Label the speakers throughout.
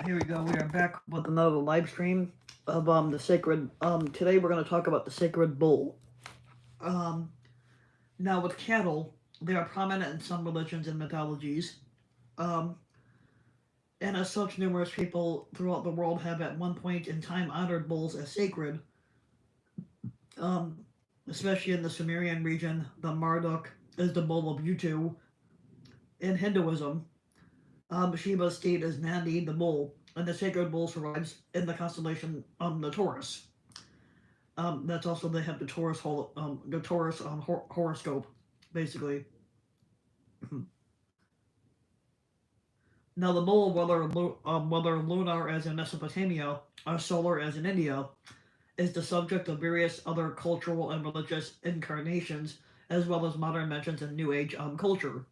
Speaker 1: Here we go. We are back with another live stream of the sacred. Today we're going to talk about the sacred bull. Um, Now with cattle, they are prominent in some religions and mythologies. Um, and as such, numerous people throughout the world have at one point in time honored bulls as sacred. Um, Especially in the Sumerian region, the Marduk is the bull of Utu. In Hinduism, Shiva's steed is Nandi, the bull, and the sacred bull survives in the constellation the Taurus. That's also they have the Taurus horoscope, basically. Now the bull, whether lunar as in Mesopotamia or solar as in India, is the subject of various other cultural and religious incarnations, as well as modern mentions in New Age culture.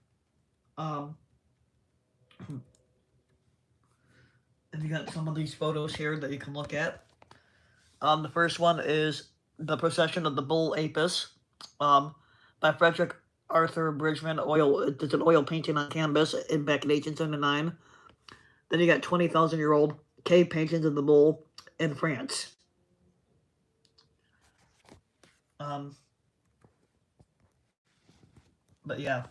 Speaker 1: Um, and you got some of these photos here that you can look at. The first one is the procession of the bull Apis, um, by Frederick Arthur Bridgman. It's an oil painting on canvas back in 1879. Then you got 20,000-year-old cave paintings of the bull in France. Um, but yeah.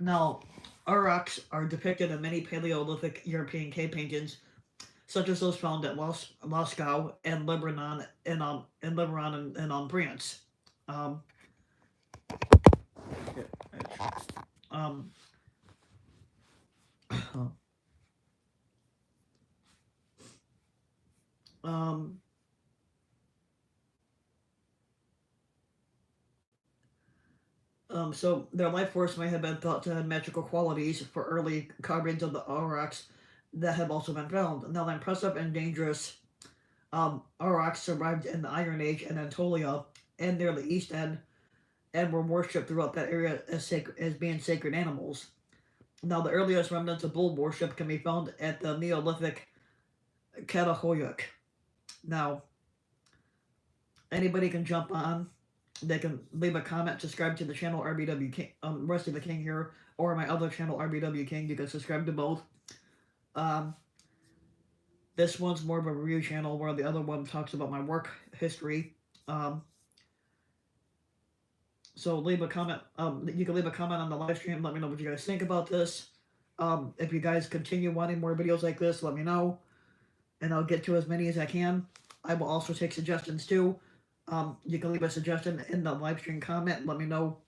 Speaker 1: Now, aurochs are depicted in many Paleolithic European cave paintings, such as those found at Lascaux and Lebanon in France. Um, um, um, so their life force may have been thought to have magical qualities for early carvings of the aurochs that have also been found. Now, the impressive and dangerous aurochs survived in the Iron Age in Anatolia and near the East End and were worshipped throughout that area as being sacred animals. Now, the earliest remnants of bull worship can be found at the Neolithic Catahoyuk. Now, anybody can jump on. They can leave a comment, subscribe to the channel RBW King, Rusty the King here, or my other channel RBW King. You can subscribe to both. This one's more of a review channel, where the other one talks about my work history. So leave a comment. You can leave a comment on the live stream. Let me know what you guys think about this. If you guys continue wanting more videos like this, let me know, and I'll get to as many as I can. I will also take suggestions too. You can leave a suggestion in the live stream comment. Let me know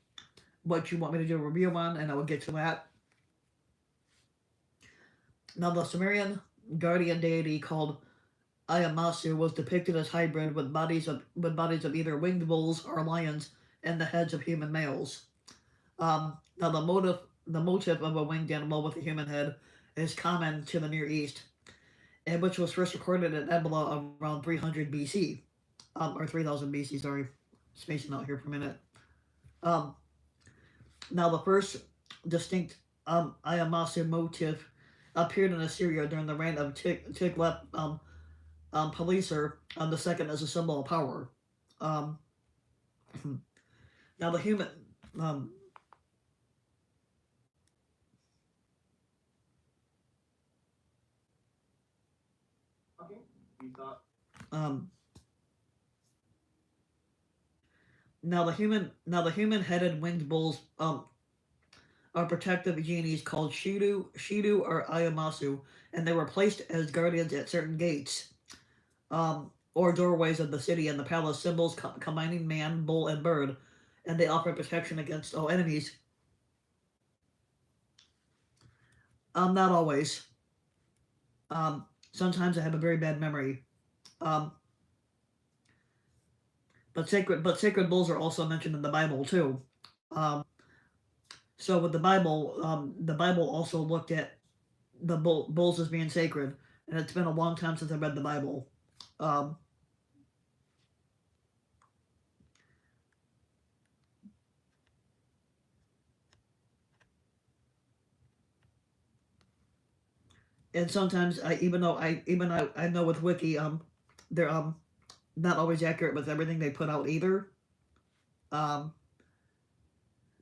Speaker 1: what you want me to do a review on, and I will get to that. Now, the Sumerian guardian deity called Ayamasu was depicted as hybrid with bodies of either winged bulls or lions and the heads of human males. Now, the motif of a winged animal with a human head is common to the Near East, and which was first recorded in Ebla around 300 BC. Or 3000 BC, sorry. Spacing out here for a minute. Now, the first distinct Ayamasu motif appeared in Assyria during the reign of Tiglath-Pileser II as a symbol of power. Now, the human...
Speaker 2: Okay, you thought...
Speaker 1: Now the human-headed winged bulls are protective genies called Shidu or Ayamasu, and they were placed as guardians at certain gates, or doorways of the city and the palace, symbols combining man, bull, and bird, and they offer protection against all enemies. Not always. Sometimes I have a very bad memory. But sacred bulls are also mentioned in the Bible too. So with the Bible also looked at the bulls as being sacred, and it's been a long time since I read the Bible. And sometimes even though I know with Wiki they're not always accurate with everything they put out either. But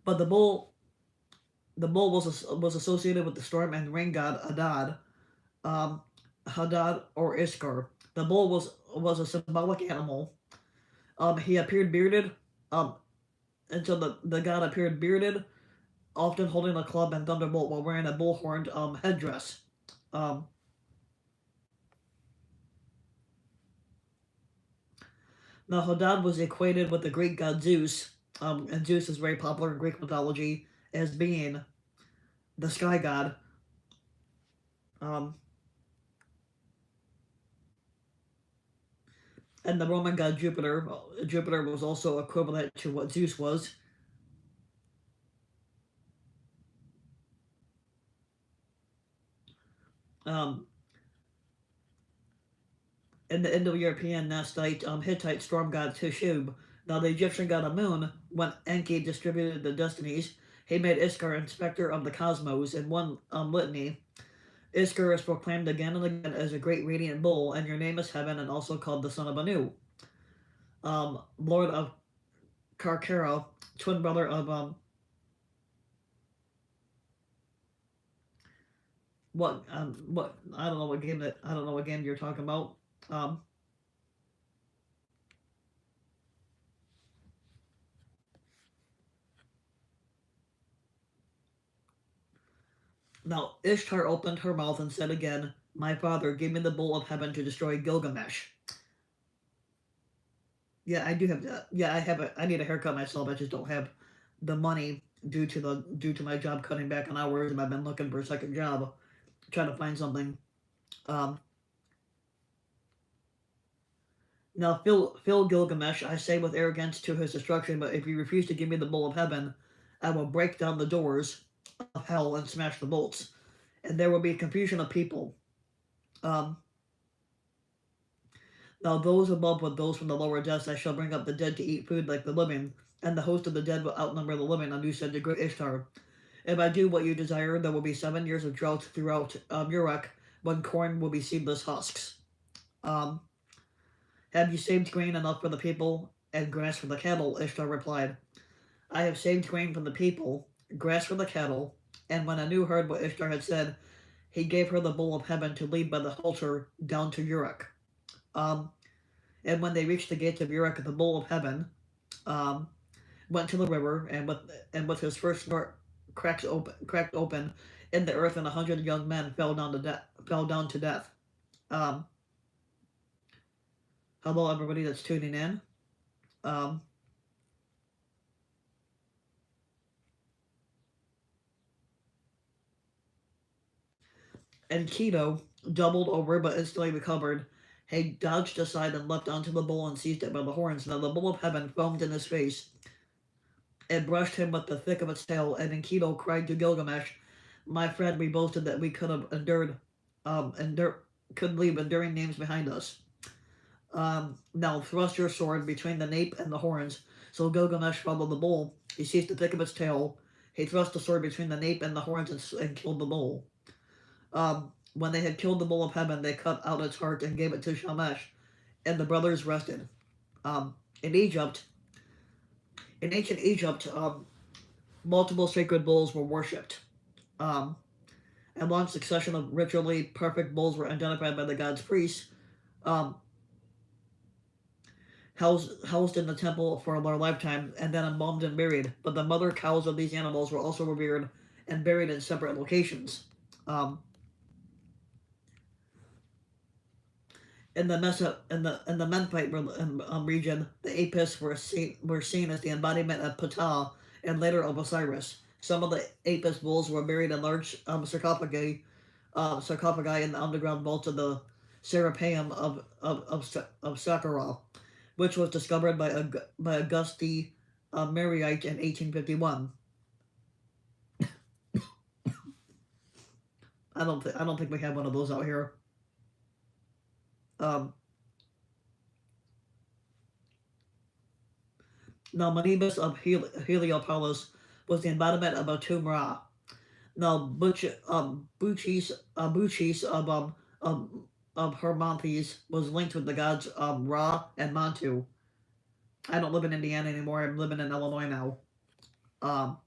Speaker 1: the bull The bull was associated with the storm and rain god Hadad, um, Hadad or Iskar. The bull was a symbolic animal. He appeared bearded, um, until the god appeared bearded, often holding a club and thunderbolt while wearing a bull-horned headdress. Um, Now, Hadad was equated with the Greek god Zeus, and Zeus is very popular in Greek mythology as being the sky god. Um, and the Roman god Jupiter. Jupiter was also equivalent to what Zeus was. Um, in the Indo-European Nastite Hittite storm god Tishub. Now, the Egyptian god Amun, when Enki distributed the destinies, he made Iskar inspector of the cosmos in one litany. Iskar is proclaimed again and again as a great radiant bull, and your name is heaven, and also called the son of Anu. Lord of Karkara, twin brother of what I don't know what game that I don't know what game you're talking about. Um, Now Ishtar opened her mouth and said again, "My father, give me the bowl of heaven to destroy Gilgamesh." Yeah, I do have that. Yeah, I have a. I need a haircut myself. I just don't have the money due to my job cutting back on hours, and I've been looking for a second job, trying to find something. Um, Now Phil Gilgamesh, I say with arrogance to his destruction, but if you refuse to give me the bowl of heaven, I will break down the doors of hell and smash the bolts, and there will be confusion of people. Um, Now those above with those from the lower depths, I shall bring up the dead to eat food like the living, and the host of the dead will outnumber the living. Anu said to great Ishtar, "If I do what you desire, there will be 7 years of drought throughout Uruk, when corn will be seedless husks. Um, have you saved grain enough for the people and grass for the cattle?" Ishtar replied, "I have saved grain for the people, grass for the cattle." And when Anu heard what Ishtar had said, he gave her the bowl of heaven to lead by the halter down to Uruk. Um, and when they reached the gates of Uruk, the bowl of heaven um, went to the river, and with his first snort cracked open in the earth, and 100 young men fell down to death. Um, Hello, everybody that's tuning in. Um, and Keto doubled over but instantly recovered. He dodged aside and leapt onto the bull and seized it by the horns. Now the bull of heaven foamed in his face and brushed him with the thick of its tail, and Enkidu cried to Gilgamesh, "My friend, we boasted that we could have could leave enduring names behind us. Now thrust your sword between the nape and the horns." So Gilgamesh followed the bull. He seized the thick of its tail. He thrust the sword between the nape and the horns and killed the bull. When they had killed the bull of heaven, they cut out its heart and gave it to Shamash, and the brothers rested. Um, in Egypt, in ancient Egypt, multiple sacred bulls were worshipped. Um, a long succession of ritually perfect bulls were identified by the god's priests, um, housed in the temple for their lifetime, and then embalmed and buried. But the mother cows of these animals were also revered and buried in separate locations. Um, in the Memphite region, the Apis were seen as the embodiment of Ptah and later of Osiris. Some of the Apis bulls were buried in large sarcophagi in the underground vaults of the Serapeum of Saqqara, which was discovered by Auguste Mariite in 1851. I don't think we have one of those out here. Um, Now Manibus of Heliopolis was the embodiment of Atum Ra. Now Buchis of Hermonthes was linked with the gods Ra and Montu. I don't live in Indiana anymore. I'm living in Illinois now. Um,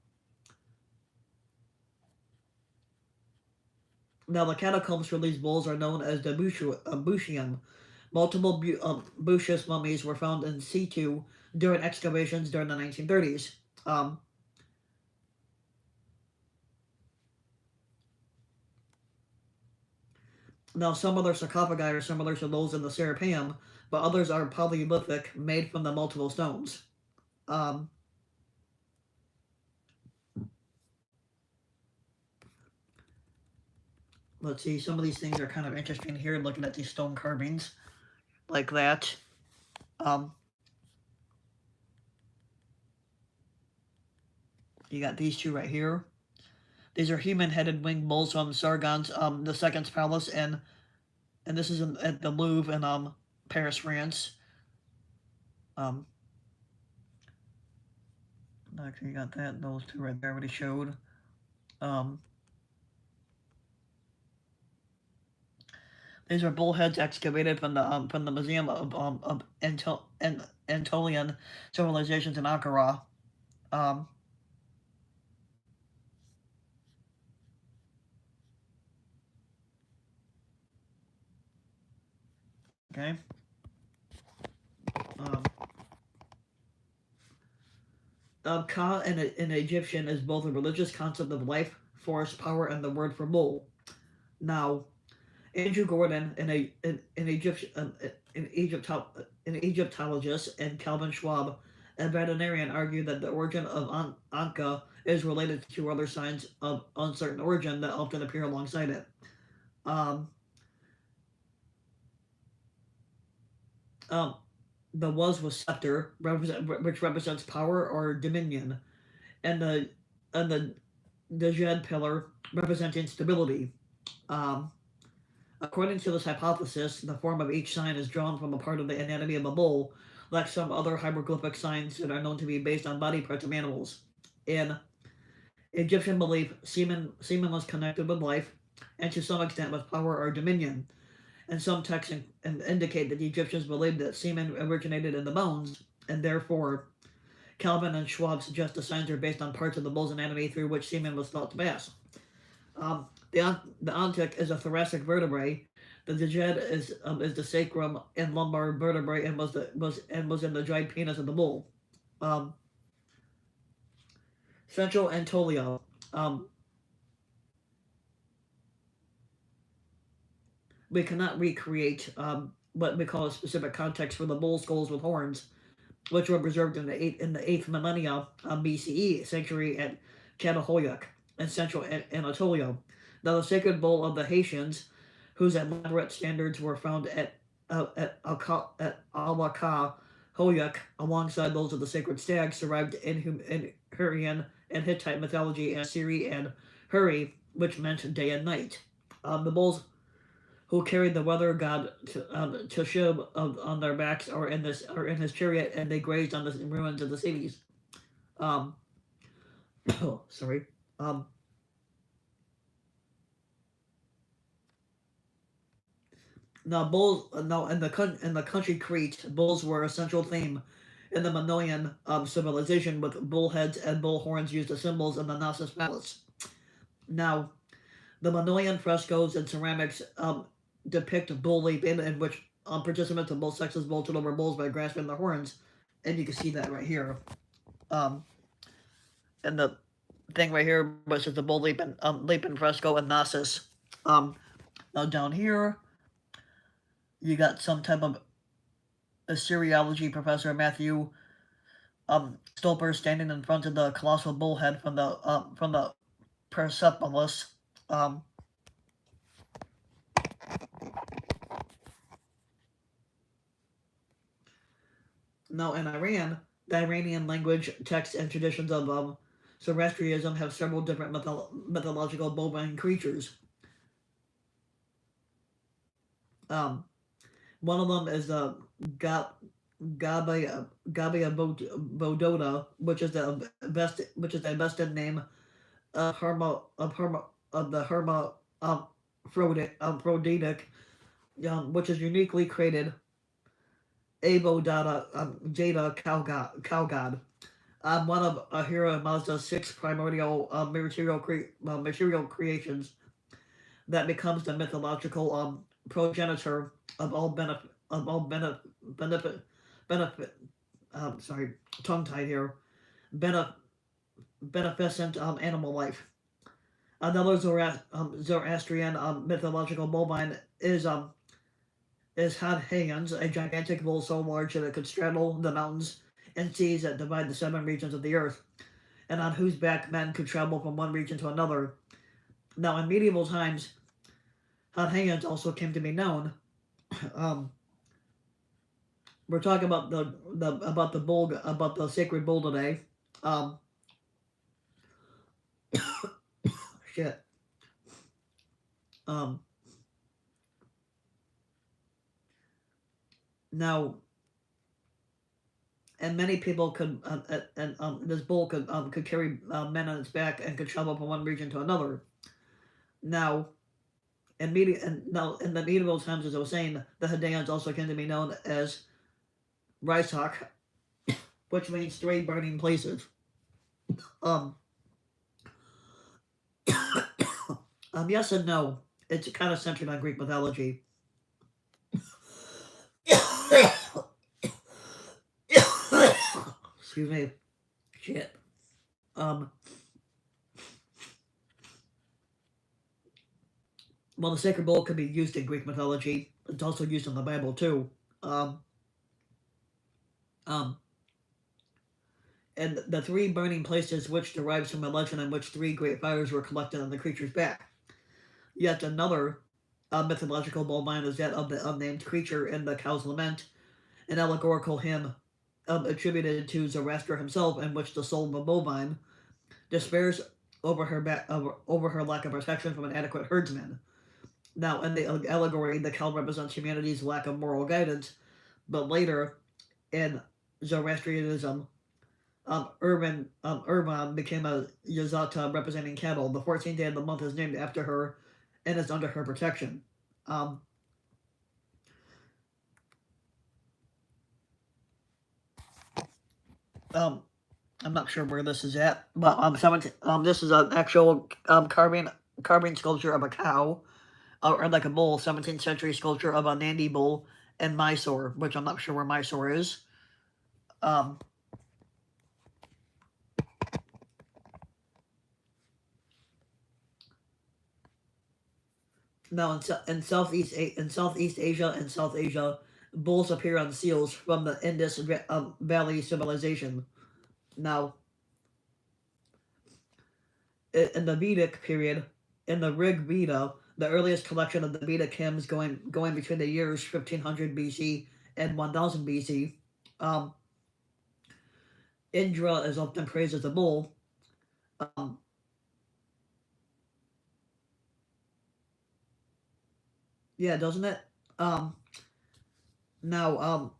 Speaker 1: Now, the catacombs for these bulls are known as the Bushium. Multiple Bushius mummies were found in situ during excavations during the 1930s. Um, Now, some other sarcophagi are similar to those in the Serapeum, but others are polyolithic, made from the multiple stones. Um, let's see, some of these things are kind of interesting here, looking at these stone carvings, like that. Um, you got these two right here. These are human-headed winged bulls from Sargon's the Second's palace, and this is at the Louvre in Paris, France. Um, actually, you got that. Those two right there already showed. Um, these are bullheads excavated from the Museum of Anatolian Civilizations in Ankara. Um, okay. Ka in Egyptian is both a religious concept of life, force, power, and the word for bull. Now, Andrew Gordon, an Egyptologist, and Calvin Schwab, a veterinarian, argue that the origin of Anka is related to other signs of uncertain origin that often appear alongside it. Um, um, the was scepter, which represents power or dominion, and the Djed pillar representing stability. Um, According to this hypothesis, the form of each sign is drawn from a part of the anatomy of a bull, like some other hieroglyphic signs that are known to be based on body parts of animals. In Egyptian belief, semen was connected with life, and to some extent with power or dominion. And some texts indicate that the Egyptians believed that semen originated in the bones, and therefore Calvin and Schwab suggest the signs are based on parts of the bull's anatomy through which semen was thought to pass. The ontic is a thoracic vertebrae. The djed is the sacrum and lumbar vertebrae, and was in the dried penis of the bull. Um, Central Anatolia. We cannot recreate what we call a specific context for the bull skulls with horns, which were preserved in the eighth millennia BCE century at Çatalhöyük in Central Anatolia. Now, the sacred bull of the Haitians, whose elaborate standards were found at Alaka Hoyuk, alongside those of the sacred stag, survived in Hurrian and Hittite mythology and Siri and Hurry, which meant day and night. The bulls who carried the weather god Teshub on their backs or in his chariot, and they grazed on the ruins of the cities. Um, sorry. Now bulls. Now in the country Crete, bulls were a central theme in the Minoan civilization, with bull heads and bull horns used as symbols in the Knossos palace. Now, the Minoan frescoes and ceramics depict bull leaping, in which participants of both sexes vaulted over bulls by grasping their horns, and you can see that right here. And the thing right here, which is the bull leaping fresco in Knossos. Now down here, you got some type of Assyriology professor Matthew Stolper standing in front of the colossal bullhead from the Persepolis. Now, in Iran, the Iranian language, texts, and traditions of Zoroastrianism have several different mythological bovine creatures. One of them is the Gabia Bodota, which is the bested name of the Hermaphroditic, which is uniquely created Abo Jada cow god. One of Ahura Mazda's six primordial material creations. that becomes the mythological progenitor of all benefit sorry, tongue tied here, benef- beneficent animal life. Another Zoroastrian mythological bovine is Hadhayans, a gigantic bull so large that it could straddle the mountains and seas that divide the seven regions of the earth, and on whose back men could travel from one region to another. Now, in medieval times, Hadhayans also came to be known. Um, we're talking about the bull, about the sacred bull today. Um, shit. Um, now, and many people could, and this bull could carry men on its back and could travel from one region to another. Now, now in the medieval times, as I was saying, the Hadayans also came to be known as Rysok, which means three burning places. Um, yes and no. It's kind of centered on Greek mythology. Excuse me. Shit. Um, well, the sacred bull can be used in Greek mythology. It's also used in the Bible too. Um, um, and the three burning places, which derives from a legend in which three great fires were collected on the creature's back. Yet another mythological bovine is that of the unnamed creature in the Cow's Lament, an allegorical hymn attributed to Zoroaster himself, in which the soul of a bovine despairs over her lack of protection from an adequate herdsman. Now, in the allegory, the cow represents humanity's lack of moral guidance, but later, in Zoroastrianism, Urban became a Yazata representing cattle. The 14th day of the month is named after her and is under her protection. Um, um, I'm not sure where this is at, but this is an actual carving sculpture of a cow, or like a bull, 17th century sculpture of a Nandi bull in Mysore, which I'm not sure where Mysore is. Um, Now, in Southeast Asia and South Asia, bulls appear on seals from the Indus Valley civilization. Now, in the Vedic period, in the Rig Veda, the earliest collection of the Vedic hymns going between the years 1500 BC and 1000 BC, um, Indra is often praised as a bull. Um, yeah, doesn't it? Um, now, um,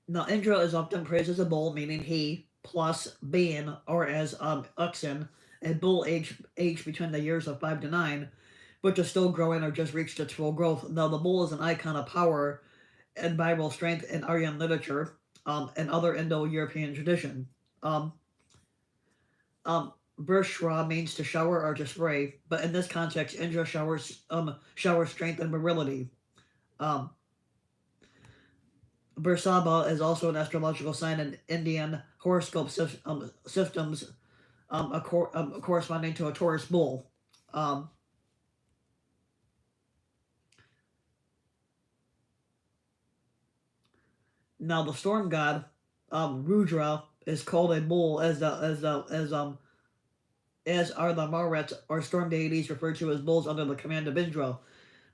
Speaker 1: Now, Indra is often praised as a bull, meaning he plus being, or as oxen, a bull aged between the years of 5 to 9, which is still growing or just reached its full growth. Now, the bull is an icon of power and Bible strength in Aryan literature and other Indo-European tradition. Um, Bershra means to shower or to spray, but in this context, Indra showers strength and virility. Um, Bersaba is also an astrological sign in Indian horoscope systems, corresponding to a Taurus bull. Um, Now, the storm god Rudra is called a bull, as are the Marets or storm deities referred to as bulls under the command of Indra.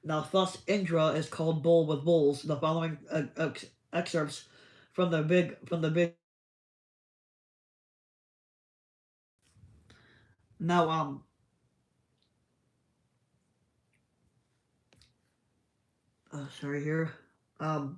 Speaker 1: Now, thus Indra is called bull with bulls. The following excerpts from the big. Now, sorry here. Um,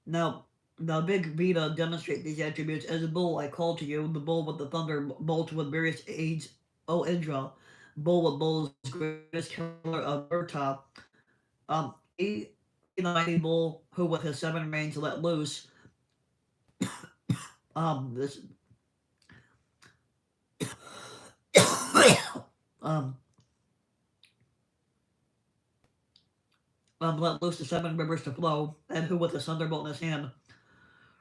Speaker 1: Now, the big Vita demonstrate these attributes. As a bull, I call to you, the bull with the thunderbolt with various aids, O Indra, bull with bulls, greatest killer of Urta, he, the mighty bull who with his seven reins let loose, This um let loose the seven rivers to flow, and who with a thunderbolt in his hand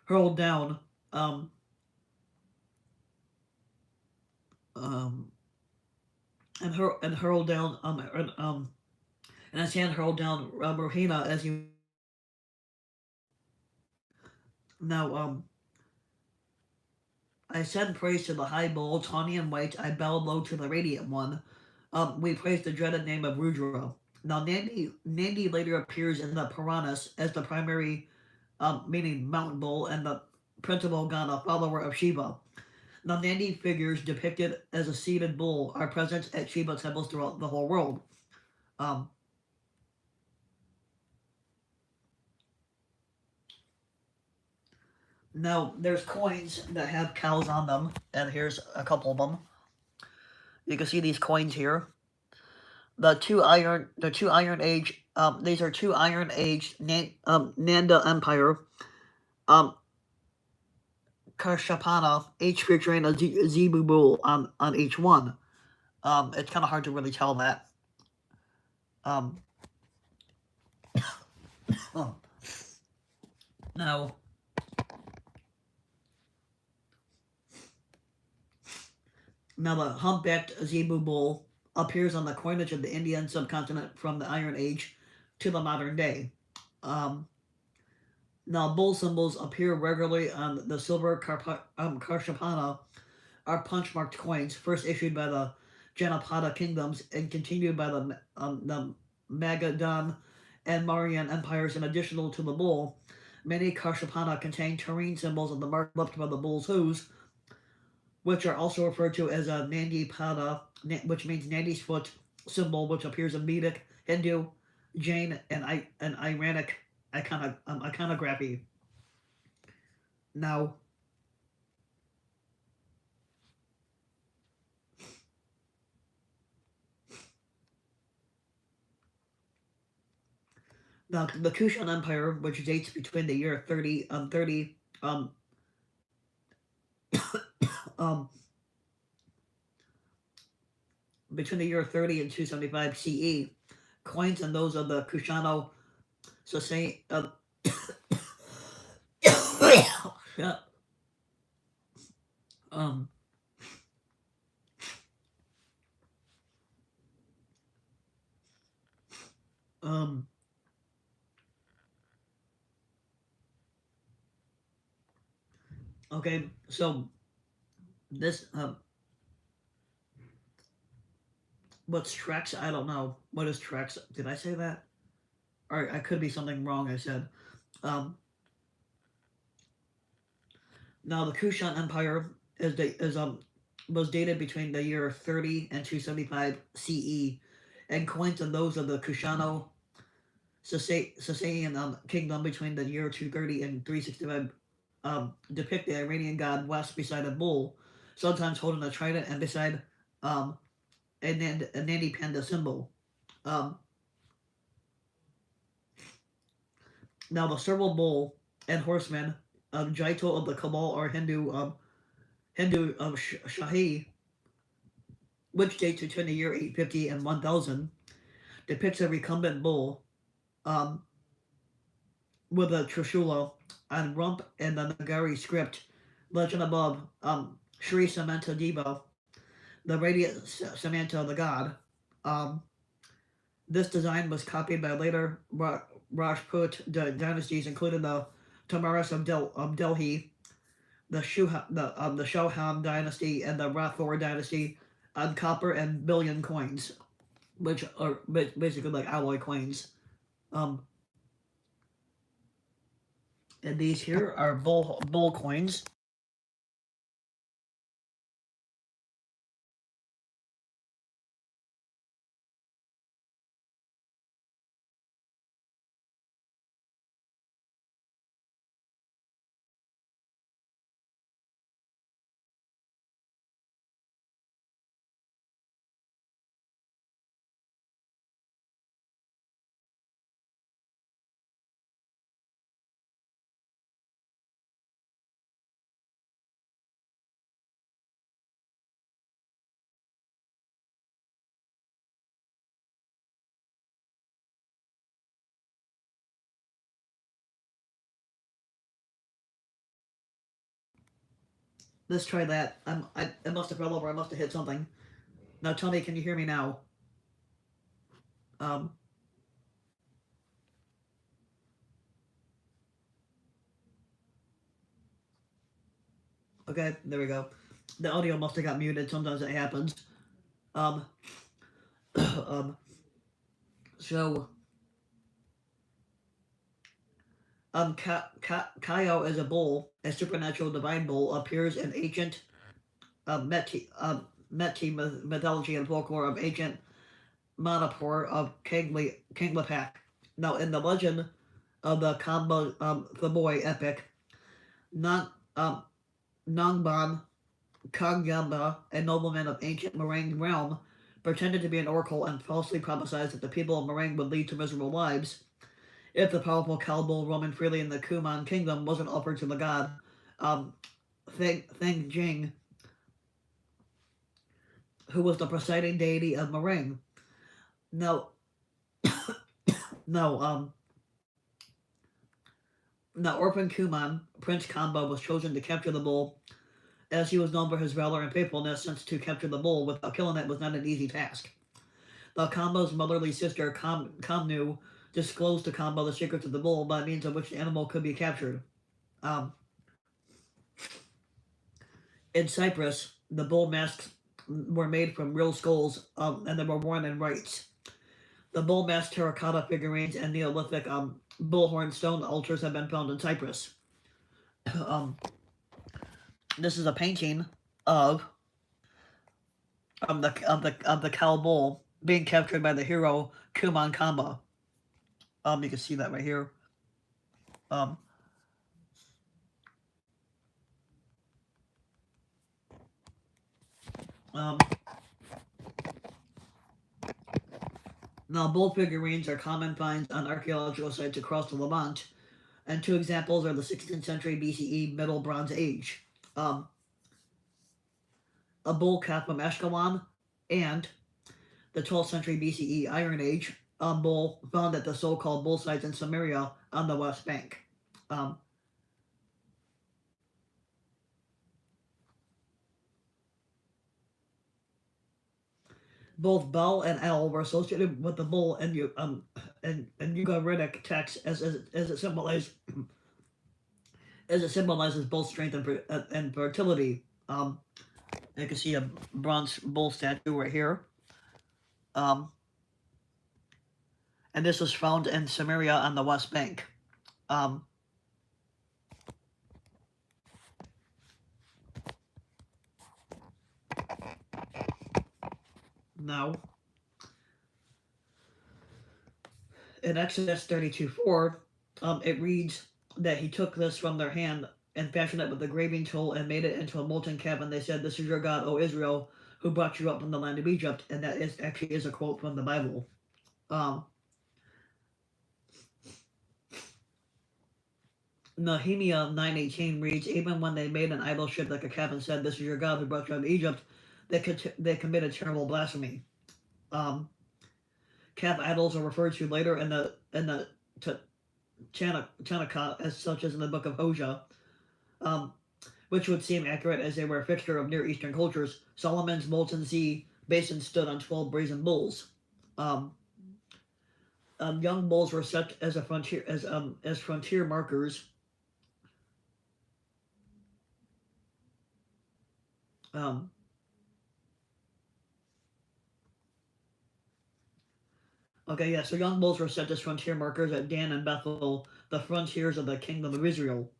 Speaker 1: hurled down um um and hurled down and his hand hurled down Rohina as he now I said praise to the high bull, tawny and white. I bowed low to the radiant one. We praise the dreaded name of Rudra. Now, Nandi later appears in the Puranas as the primary, meaning mountain bull, and the principal god, a follower of Shiva. Now, Nandi figures depicted as a seated bull are present at Shiva temples throughout the whole world. Um, Now, there's coins that have cows on them, and here's a couple of them. You can see these coins here. The two Iron Age. These are two Iron Age Nanda Empire. Um, Karshapana, each featuring a Zebu bull on each one. It's kind of hard to really tell that. Um, oh, now, now the humpbacked Zebu bull appears on the coinage of the Indian subcontinent from the Iron Age to the modern day. Um, Now bull symbols appear regularly on the silver Karshapana are punch-marked coins, first issued by the Janapada kingdoms and continued by the Magadhan and Mauryan empires. In addition to the bull, many Karshapana contain terrain symbols of the mark left by the bull's hooves, which are also referred to as a Nandi Pada, which means Nandi's foot symbol, which appears in Vedic, Hindu, Jain, and Iranic iconography. Now, now the Kushan Empire, which dates between the year 30 um between the year 30 and 275 CE, coins and those of the Kushano Sasay yeah, um um okay, so this what's Trex? I don't know. What is Trex? Did I say that? Or I could be something wrong I said. Um Now the Kushan Empire is was dated between the year 30 and 275 CE, and coins and those of the Kushano Sasanian kingdom between the year 230 and 365 depict the Iranian god West beside a bull, sometimes holding a trident, and beside um, a Nandi Panda symbol. Um, Now the serval bull and horseman, Jaito of the Cabal or Hindu Shahi, which dates between the year 850 and 1000, depicts a recumbent bull um, with a trishula on rump and the Nagari script. Legend above, Sri Samanta Deva, the radiant Samanta of the god. Um, this design was copied by later Rajput dynasties, including the Tamaras of Delhi, the Shoham dynasty, and the Rathore dynasty on copper and bullion coins, which are basically like alloy coins. Um, and these here are bull coins. Let's try that. I must have fell over. I must have hit something. Now tell me, can you hear me now? Um, okay, there we go. The audio must have got muted. Sometimes it happens. Um, um, so, Kaio as a bull, a supernatural divine bull, appears in ancient Metis mythology and folklore of ancient Manipur of Kinglapak. Now, in the legend of the Kamba Thaboy epic, Nang, um, Nangban Kagyamba, a nobleman of ancient Marang realm, pretended to be an oracle and falsely prophesied that the people of Marang would lead to miserable lives if the powerful cow bull roaming freely in the Kuman kingdom wasn't offered to the god um, Theng Jing, who was the presiding deity of Marang. Now, now, now Orphan Kuman, Prince Kamba, was chosen to capture the bull, as he was known for his valor and faithfulness, since to capture the bull without killing it was not an easy task. The Kamba's motherly sister, Kamnu, disclosed to Kamba the secrets of the bull by means of which the animal could be captured. Um, in Cyprus, the bull masks were made from real skulls, and they were worn in rites. The bull mask terracotta figurines and Neolithic bullhorn stone altars have been found in Cyprus. um, this is a painting of the cow bull being captured by the hero Kuman Kamba. You can see that right here. Um, um, Now, bull figurines are common finds on archaeological sites across the Levant, and two examples are the 16th century BCE Middle Bronze Age, um, a bull calf from Ashkelon, and the 12th century BCE Iron Age bull found at the so-called bull sites in Samaria on the West Bank. Um, Both Bel and El were associated with the bull in Ugaritic texts as it symbolizes both strength and fertility. You can see a bronze bull statue right here. And this was found in Samaria on the West Bank. Now, in Exodus 32:4, it reads that he took this from their hand and fashioned it with a graving tool and made it into a molten calf. And they said, "This is your God, O Israel, who brought you up from the land of Egypt." And that is actually a quote from the Bible. Nehemiah 9:18 reads, "Even when they made an idol shaped like a calf and said, 'This is your God who brought you out of Egypt,' they committed terrible blasphemy." Calf idols are referred to later in the Tanakh as such as in the book of Hosea, which would seem accurate as they were a fixture of Near Eastern cultures. Solomon's molten sea basin stood on 12 brazen bulls. Young bulls were set as frontier markers. Okay, yeah, so young bulls were set as frontier markers at Dan and Bethel, the frontiers of the kingdom of Israel.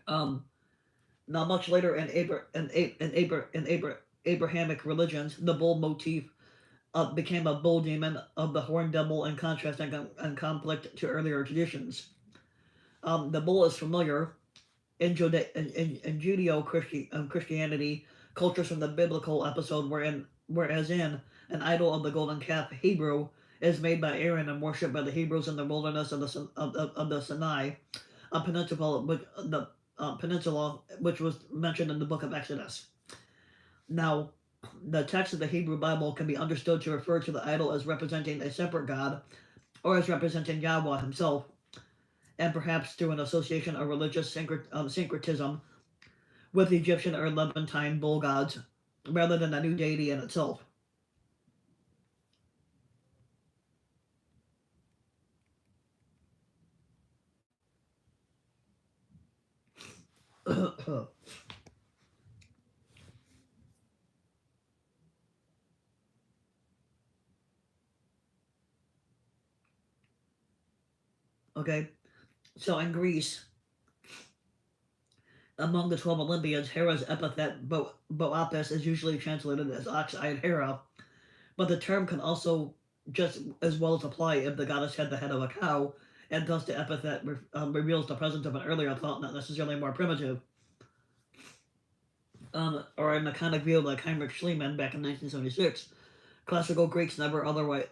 Speaker 1: Now, much later in Abrahamic religions, the bull motif became a bull demon of the horned devil in contrast and conflict to earlier traditions. The bull is familiar in Judeo-Christianity cultures from the biblical episode whereas in an idol of the golden calf Hebrew is made by Aaron and worshipped by the Hebrews in the wilderness of the Sinai, a peninsula which was mentioned in the book of Exodus. Now, the text of the Hebrew Bible can be understood to refer to the idol as representing a separate God, or as representing Yahweh himself, and perhaps through an association of religious syncretism with the Egyptian or Levantine bull gods, rather than a new deity in itself. Okay, so in Greece, among the 12 Olympians, Hera's epithet Boapis is usually translated as ox-eyed Hera, but the term can also just as well as apply if the goddess had the head of a cow, and thus the epithet reveals the presence of an earlier thought, not necessarily more primitive. Or in the kind of view like Heinrich Schliemann back in 1976, classical Greeks never otherwise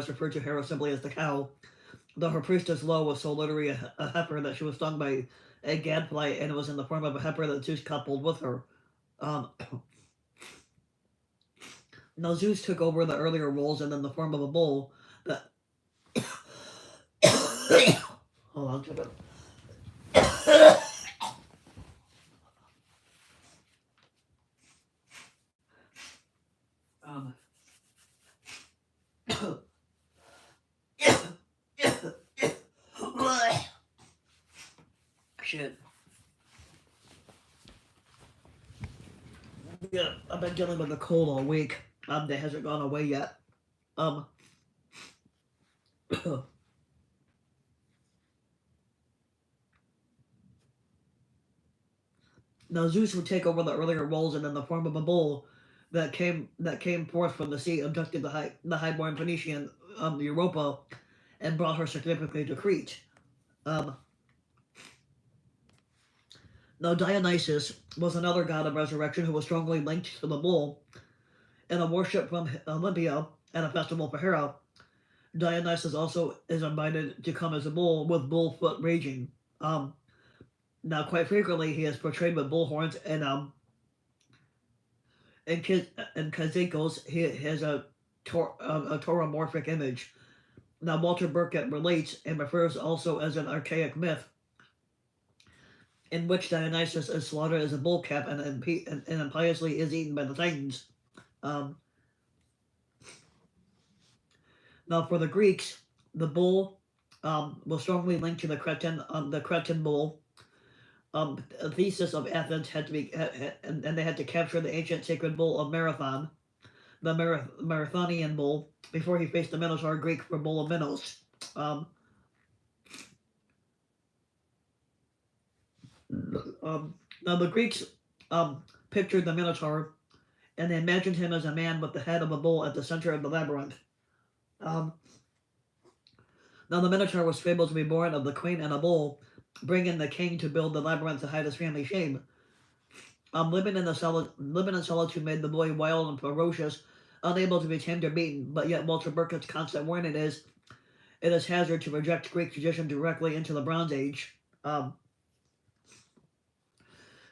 Speaker 1: referred to Hera simply as the cow, though her priestess Lo was so literally a heifer that she was stung by a gadfly, and it was in the form of a heifer that Zeus coupled with her. Um, Now Zeus took over the earlier roles and in the form of a bull that hold on to it. um shit. Yeah, I've been dealing with a cold all week. That hasn't gone away yet. Um Now Zeus would take over the earlier roles and in the form of a bull that came forth from the sea, abducted the highborn Phoenician Europa, and brought her significantly to Crete. Um, Now Dionysus was another god of resurrection who was strongly linked to the bull. In a worship from Olympia and a festival for Hera, Dionysus also is invited to come as a bull with bull foot raging. Um, Now, quite frequently, he is portrayed with bull horns, and in Kazakos, he has a tauromorphic image. Now, Walter Burkett relates and refers also as an archaic myth in which Dionysus is slaughtered as a bull calf and impiously is eaten by the Titans. Um, Now, for the Greeks, the bull was strongly linked to the Cretan bull. Theseus of Athens had to be, and they had to capture the ancient sacred bull of Marathon, the Marathonian bull, before he faced the Minotaur, Greek for bull of Minos. Um, Now, the Greeks pictured the Minotaur, and they imagined him as a man with the head of a bull at the center of the labyrinth. Um, Now, the Minotaur was fabled to be born of the queen and a bull, bringing the king to build the labyrinth to hide his family shame. Living in solitude made the boy wild and ferocious, unable to be tamed or beaten. But yet, Walter Burkett's constant warning is it is hazard to reject Greek tradition directly into the Bronze Age. Um,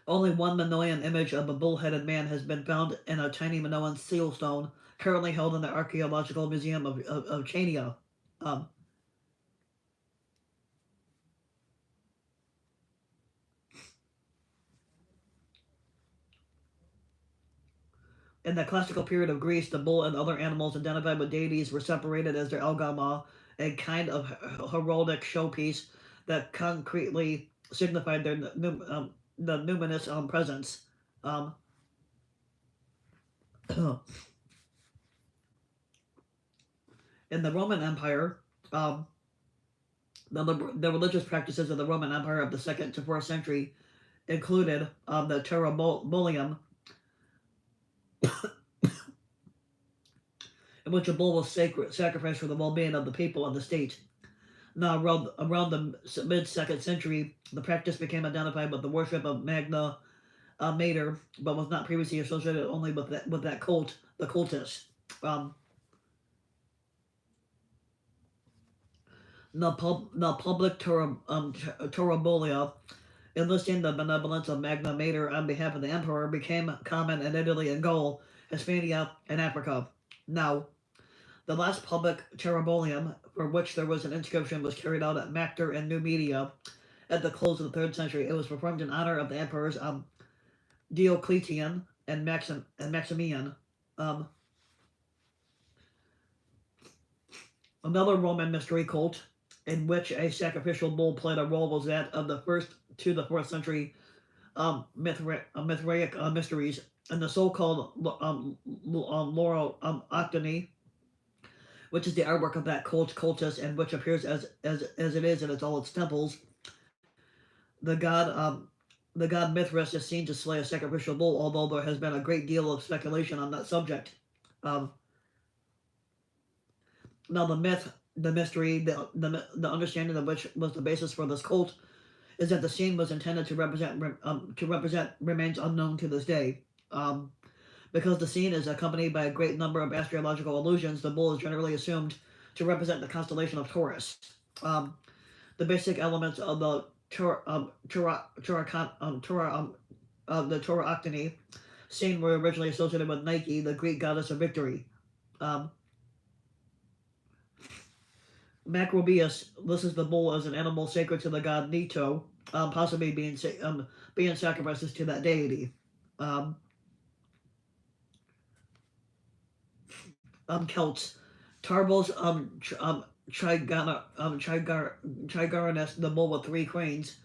Speaker 1: Only one Minoan image of a bull-headed man has been found in a tiny Minoan seal stone, currently held in the Archaeological Museum of Chania. Um, In the classical period of Greece, the bull and other animals identified with deities were separated as their algama, a kind of heraldic showpiece that concretely signified the numinous presence. Um, in the Roman Empire, um, the religious practices of the Roman Empire of the 2nd to 4th century included the Terabolium, in which a bull was sacrificed for the well-being of the people and the state. Now, around the mid-2nd century, the practice became identified with the worship of Magna Mater, but was not previously associated only with that cult, the cultus. Um, the public Turabolia, enlisting the benevolence of Magna Mater on behalf of the emperor, became common in Italy and Gaul, Hispania, and Africa. Now, the last public Terabolium, for which there was an inscription, was carried out at Mactor in Numidia at the close of the 3rd century. It was performed in honor of the emperors Diocletian and Maximian. Um, Another Roman mystery cult in which a sacrificial bull played a role was that of the 1st to the 4th century Mithraic mysteries, and the so-called Laurel Octony, which is the artwork of that cultus, and which appears as it is in all its temples. The god the god Mithras is seen to slay a sacrificial bull, although there has been a great deal of speculation on that subject. Um, Now the mystery, the understanding of which was the basis for this cult, is that the scene was intended to represent remains unknown to this day. Because the scene is accompanied by a great number of astrological allusions, the bull is generally assumed to represent the constellation of Taurus. The basic elements of the the Torah Octany scene were originally associated with Nike, the Greek goddess of victory. Macrobius lists the bull as an animal sacred to the god Nito, possibly being sacrifices to that deity. Celts, Tarbos Trigarinus, the bull with 3 cranes,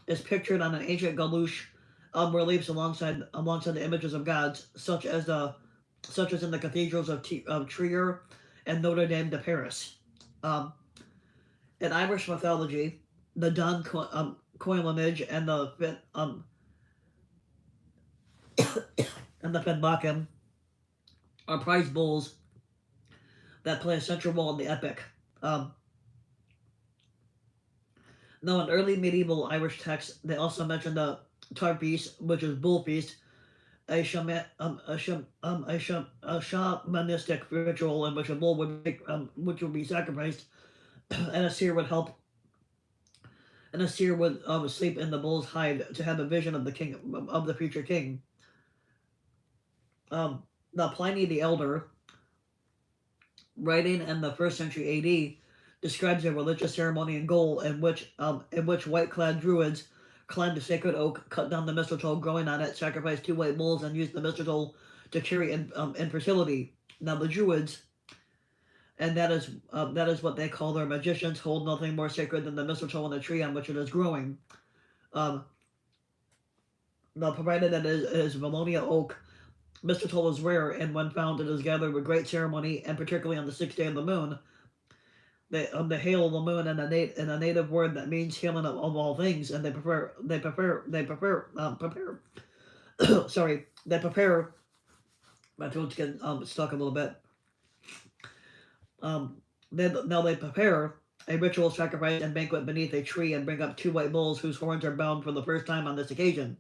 Speaker 1: is pictured on an ancient galouche reliefs alongside the images of gods, such as in the cathedrals of Trier and Notre Dame de Paris. In Irish mythology, the Don coinage and the Fedbakim are prize bulls that play a central role in the epic. Now, in early medieval Irish texts, they also mention the Tarpeast, which is bull feast, a shamanistic ritual in which a bull which would be sacrificed, and a seer would sleep in the bull's hide to have a vision of the future king. Now Pliny the Elder, writing in the 1st century A.D., describes a religious ceremony in Gaul in which white-clad druids climbed a sacred oak, cut down the mistletoe growing on it, sacrificed 2 white bulls, and used the mistletoe to carry infertility. Now the druids, and that is what they call their magicians, hold nothing more sacred than the mistletoe on the tree on which it is growing. Now, provided that it is Valonia oak, mistletoe is rare, and when found, it is gathered with great ceremony, and particularly on the 6th day of the moon. The hail of the moon in a native word that means healing of all things, and they prepare. My throat's getting stuck a little bit. They prepare a ritual sacrifice and banquet beneath a tree and bring up 2 white bulls whose horns are bound for the first time on this occasion.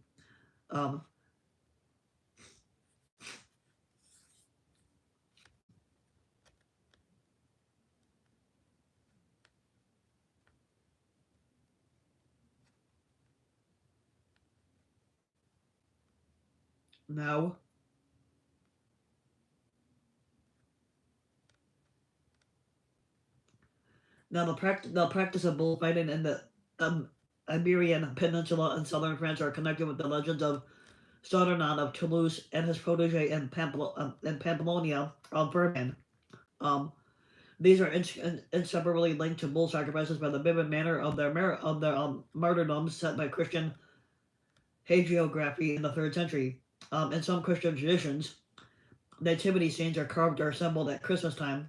Speaker 1: Now, the practice of bullfighting in the Iberian Peninsula and southern France are connected with the legends of Saturnin of Toulouse and his protege in Pamplona, Ferdinand. These are inseparably linked to bull sacrifices by the vivid manner of their martyrdoms set by Christian hagiography in the 3rd century. In some Christian traditions, nativity scenes are carved or assembled at Christmas time,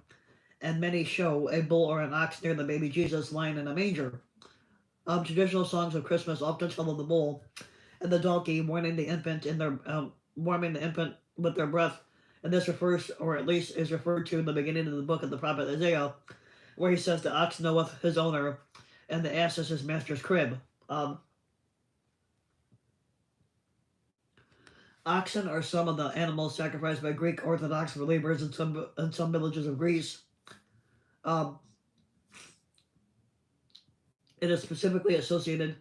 Speaker 1: and many show a bull or an ox near the baby Jesus lying in a manger. Traditional songs of Christmas often tell of the bull and the donkey warming the infant with their breath, and this refers, or at least is referred to in the beginning of the book of the prophet Isaiah, where he says the ox knoweth his owner, and the ass is his master's crib. Oxen are some of the animals sacrificed by Greek Orthodox believers in some villages of Greece. It is specifically associated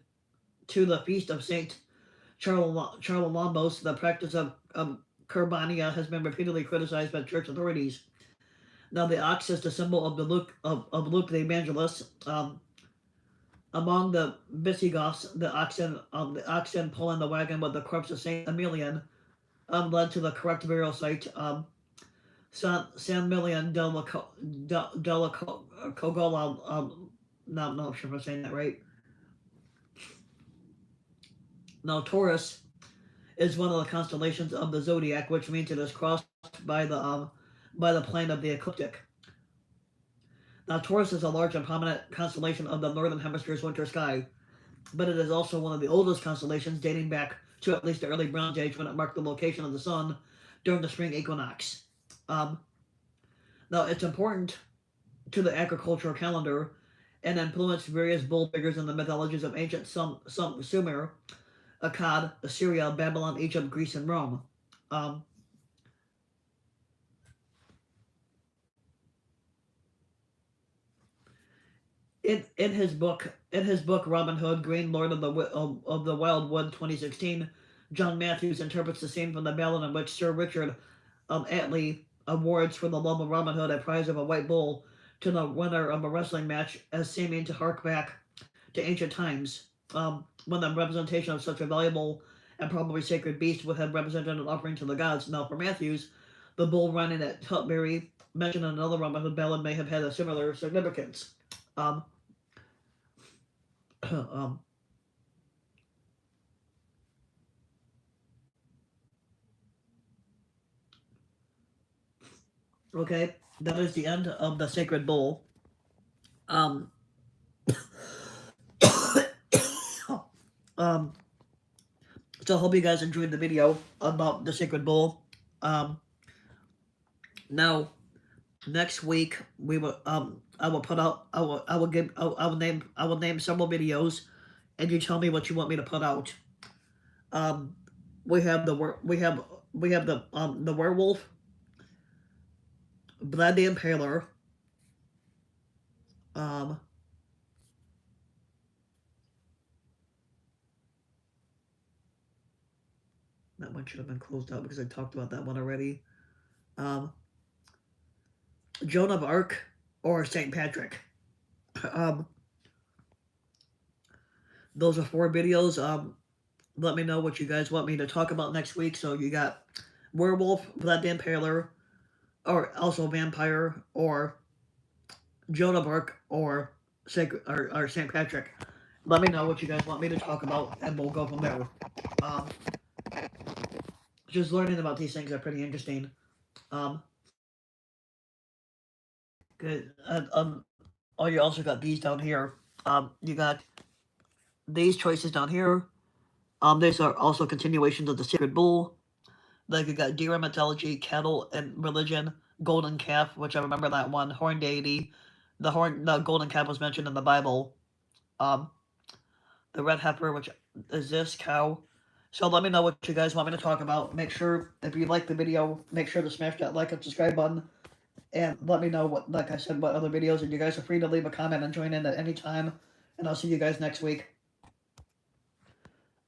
Speaker 1: to the feast of Saint Charalambos. The practice of Kurbania has been repeatedly criticized by church authorities. Now, the ox is the symbol of Luke the Evangelist. Among the Visigoths, the oxen pulling the wagon with the corpse of Saint Emilian led to the correct burial site, San Milian della Cogola. Not sure if I'm saying that right. Now, Taurus is one of the constellations of the zodiac, which means it is crossed by the plane of the ecliptic. Now, Taurus is a large and prominent constellation of the northern hemisphere's winter sky, but it is also one of the oldest constellations, dating back to at least the early Bronze Age, when it marked the location of the sun during the spring equinox. Now, it's important to the agricultural calendar and influenced various bull figures in the mythologies of ancient Sumer, Akkad, Assyria, Babylon, Egypt, Greece, and Rome. In his book Robin Hood, Green Lord of the Wild Wood, 2016, John Matthews interprets the scene from the ballad in which Sir Richard Atlee awards for the love of Robin Hood a prize of a white bull to the winner of a wrestling match as seeming to hark back to ancient times, when the representation of such a valuable and probably sacred beast would have represented an offering to the gods. Now, for Matthews, the bull running at Tutbury, mentioned in another Robin Hood ballad, may have had a similar significance. Okay, that is the end of the sacred bull. Um, so I hope you guys enjoyed the video about the sacred bull. Now, next week we will I will put out I will name several videos, and you tell me what you want me to put out. We have the werewolf, Vlad the Impaler, that one should have been closed out because I talked about that one already. Joan of Arc or St. Patrick. Those are 4 videos. Let me know what you guys want me to talk about next week. So you got werewolf, Vlad the Impaler, or also vampire, or Joan of Arc, or St. Patrick. Let me know what you guys want me to talk about, and we'll go from there. Just learning about these things are pretty interesting. Good. Oh, you also got these down here. You got these choices down here. These are also continuations of the Sacred Bull. Like you got deer mythology, cattle and religion, golden calf, which I remember that one, horn deity. The golden calf was mentioned in the Bible. The red heifer, which is this cow. So let me know what you guys want me to talk about. Make sure, if you like the video, make sure to smash that like and subscribe button. And let me know what, like I said, what other videos. And you guys are free to leave a comment and join in at any time. And I'll see you guys next week.